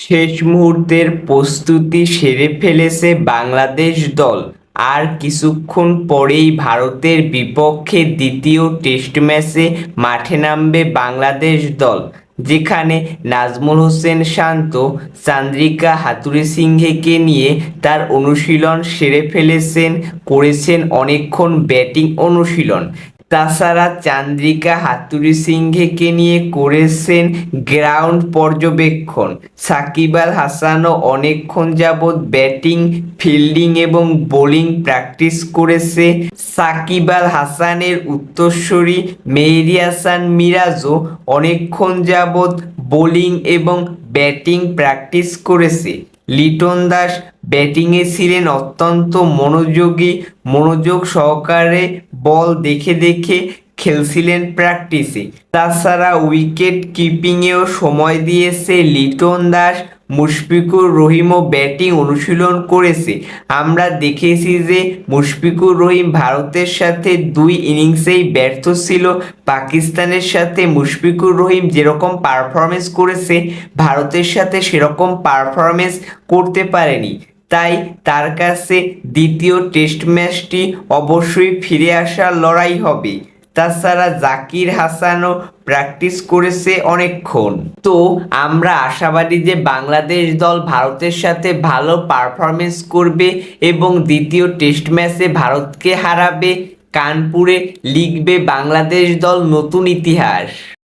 শেষ মুহূর্তের প্রস্তুতি সেরে ফেলেছে বাংলাদেশ দল। আর কিছুক্ষণ পরেই ভারতের বিপক্ষে দ্বিতীয় টেস্ট ম্যাচে মাঠে নামবে বাংলাদেশ দল, যেখানে নাজমুল হোসেন শান্ত চান্দ্রিকা হাথুরুসিংহেকে নিয়ে তার অনুশীলন সেরে ফেলেছেন, করেছেন অনেকক্ষণ ব্যাটিং অনুশীলন। তাছাড়া চান্দ্রিকা হাথুরুসিংহেকে নিয়ে করেছেন গ্রাউন্ড পর্যবেক্ষণ। সাকিব আল হাসানও অনেকক্ষণ যাবৎ ব্যাটিং, ফিল্ডিং এবং বোলিং প্র্যাকটিস করেছে। সাকিব আল হাসানের উত্তরসূরি মেহেদী হাসান মিরাজও অনেকক্ষণ যাবৎ বোলিং এবং ব্যাটিং প্র্যাকটিস করেছে। লিটন দাস ব্যাটিংয়ে ছিলেন অত্যন্ত মনোযোগ সহকারে বল দেখে দেখে খেলছিলেন প্র্যাকটিসে। তাছাড়া উইকেট কিপিংয়েও সময় দিয়েছে লিটন দাস। মুশফিকুর রহিমও ব্যাটিং অনুশীলন করেছে। আমরা দেখেছি যে মুশফিকুর রহিম ভারতের সাথে 2 ইনিংসেই ব্যর্থ ছিল। পাকিস্তানের সাথে মুশফিকুর রহিম যেরকম পারফরমেন্স করেছে, ভারতের সাথে সেরকম পারফরমেন্স করতে পারেনি। তাই তার কাছে দ্বিতীয় টেস্ট ম্যাচটি অবশ্যই ফিরে আসার লড়াই হবে। তাছাড়া জাকির হাসানও প্র্যাকটিস করেছে অনেকক্ষণ। তো আমরা আশাবাদী যে বাংলাদেশ দল ভারতের সাথে ভালো পারফরমেন্স করবে এবং দ্বিতীয় টেস্ট ম্যাচে ভারতকে হারাবে। কানপুরে লিখবে বাংলাদেশ দল নতুন ইতিহাস।